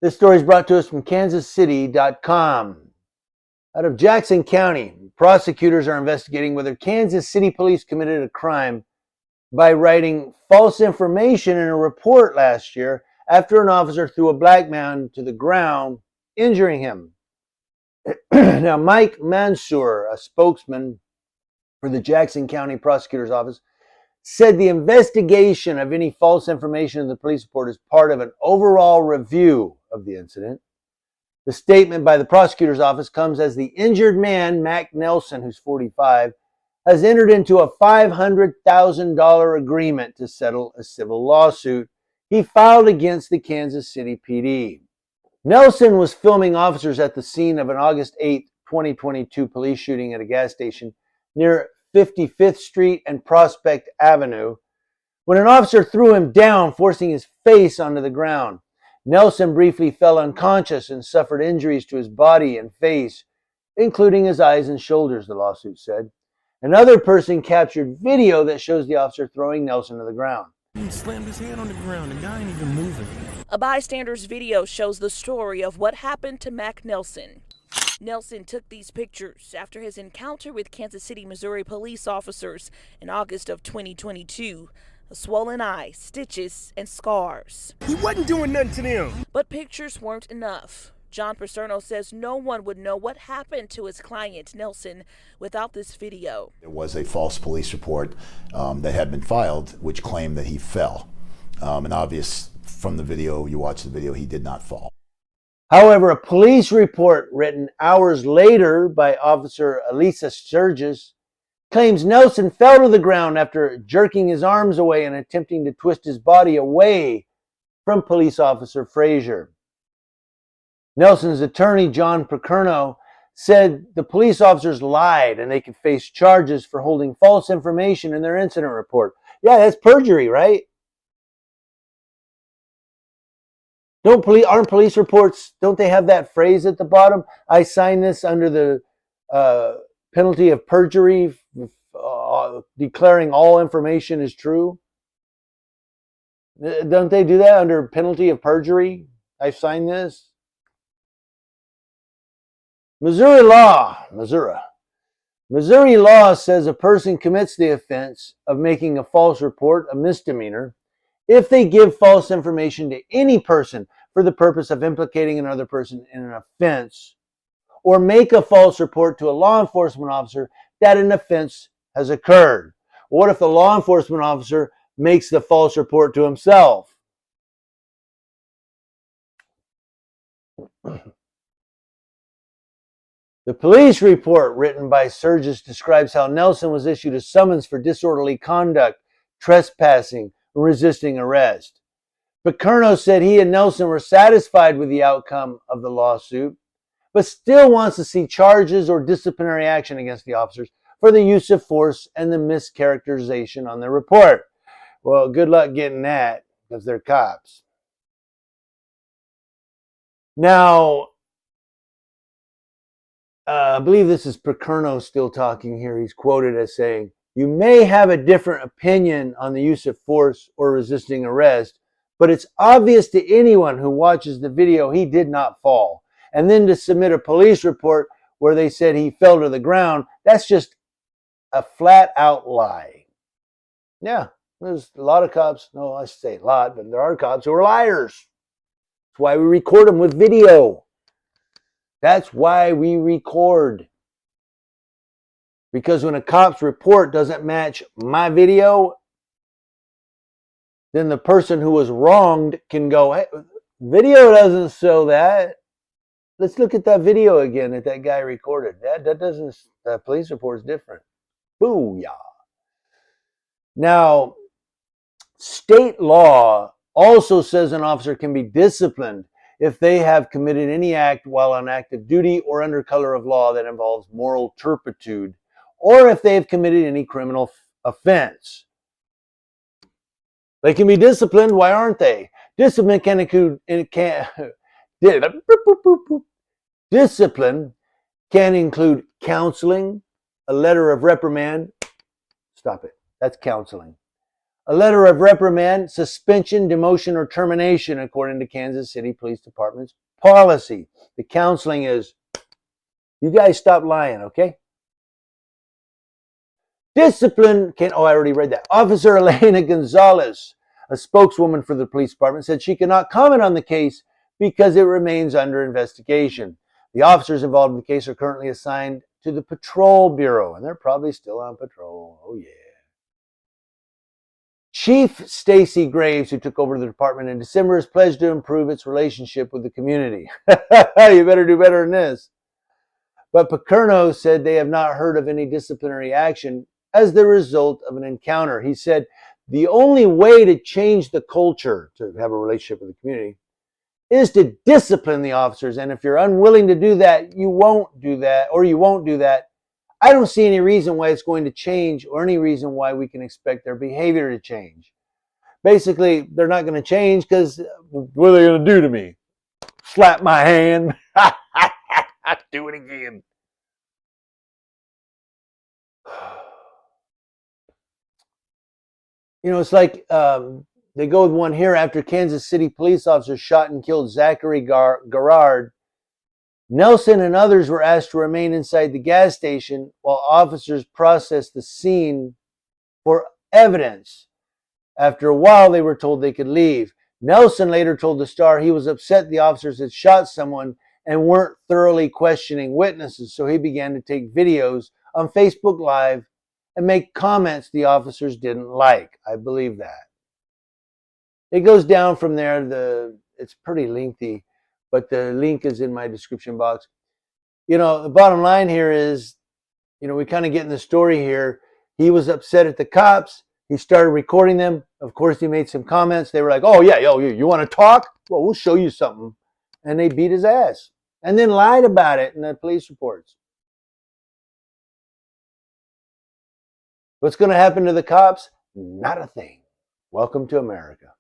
This story is brought to us from kansascity.com. Out of Jackson County, prosecutors are investigating whether Kansas City police committed a crime by writing false information in a report last year after an officer threw a black man to the ground, injuring him. Now, Mike Mansour, a spokesman for the Jackson County Prosecutor's Office, said the investigation of any false information in the police report is part of an overall review of the incident. The statement by the prosecutor's office comes as the injured man, Mac Nelson, who's 45, has entered into a $500,000 agreement to settle a civil lawsuit he filed against the Kansas City PD. Nelson was filming officers at the scene of an August 8, 2022 police shooting at a gas station near 55th Street and Prospect Avenue when an officer threw him down, forcing his face onto the ground. Nelson briefly fell unconscious and suffered injuries to his body and face, including his eyes and shoulders, the lawsuit said. Another person captured video that shows the officer throwing Nelson to the ground. He slammed his hand on the ground. The guy ain't even moving. A bystander's video shows the story of what happened to Mac Nelson. Nelson took these pictures after his encounter with Kansas City, Missouri police officers in August of 2022. A swollen eye, stitches, and scars. He wasn't doing nothing to them. But pictures weren't enough. John Paserno says no one would know what happened to his client, Nelson, without this video. There was a false police report that had been filed which claimed that he fell. And obvious from the video, you watch the video, he did not fall. However, a police report written hours later by Officer Elisa Sturgis claims Nelson fell to the ground after jerking his arms away and attempting to twist his body away from police officer Frazier. Nelson's attorney, John Pacerno, said the police officers lied and they could face charges for holding false information in their incident report. Yeah, that's perjury, right? Aren't police reports, don't they have that phrase at the bottom? I sign this under the penalty of perjury, declaring all information is true. Don't they do that under penalty of perjury? I sign this. Missouri law says a person commits the offense of making a false report, a misdemeanor, if they give false information to any person for the purpose of implicating another person in an offense, or make a false report to a law enforcement officer that an offense has occurred. What if the law enforcement officer makes the false report to himself? The police report written by Sturgis describes how Nelson was issued a summons for disorderly conduct, trespassing, and resisting arrest. Pacerno said he and Nelson were satisfied with the outcome of the lawsuit, but still wants to see charges or disciplinary action against the officers for the use of force and the mischaracterization on their report. Well, good luck getting that because they're cops. Now, I believe this is Pacerno still talking here. He's quoted as saying, "You may have a different opinion on the use of force or resisting arrest, but it's obvious to anyone who watches the video he did not fall. And then to submit a police report where they said he fell to the ground, that's just a flat out lie." Yeah, there's a lot of cops. No, I say a lot, but there are cops who are liars. That's why we record them with video. That's why we record. Because when a cop's report doesn't match my video, then the person who was wronged can go, "Hey, video doesn't show that. Let's look at that video again that guy recorded. That doesn't, that police report is different." Booyah. Now, state law also says an officer can be disciplined if they have committed any act while on active duty or under color of law that involves moral turpitude, or if they have committed any criminal offense. They can be disciplined. Why aren't they? Discipline can include counseling, a letter of reprimand. Stop it. That's counseling. a letter of reprimand, suspension, demotion, or termination, according to Kansas City Police Department's policy. The counseling is, you guys stop lying, okay? Discipline can, oh, I already read that. Officer Elena Gonzalez, a spokeswoman for the police department, said she cannot comment on the case because it remains under investigation. The officers involved in the case are currently assigned to the Patrol Bureau, and they're probably still on patrol. Oh, yeah. Chief Stacy Graves, who took over the department in December, has pledged to improve its relationship with the community. You better do better than this. But Picerno said they have not heard of any disciplinary action as the result of an encounter. He said, the only way to change the culture, to have a relationship with the community, is to discipline the officers. And if you're unwilling to do that, you won't do that, or you won't do that. I don't see any reason why it's going to change or any reason why we can expect their behavior to change. Basically, they're not going to change because what are they going to do to me? Slap my hand? Do it again. You know, it's like they go with one here. After Kansas City police officers shot and killed Zachary Garrard, Nelson and others were asked to remain inside the gas station while officers processed the scene for evidence. After a while, they were told they could leave. Nelson later told the Star he was upset the officers had shot someone and weren't thoroughly questioning witnesses, so he began to take videos on Facebook Live and make comments the officers didn't like. I believe that. It goes down from there. It's pretty lengthy, but the link is in my description box. You know, the bottom line here is, you know, we kind of get in the story here. He was upset at the cops. He started recording them. Of course, he made some comments. They were like, oh, yeah, yo, you want to talk? Well, we'll show you something. And they beat his ass and then lied about it in the police reports. What's going to happen to the cops? Not a thing. Welcome to America.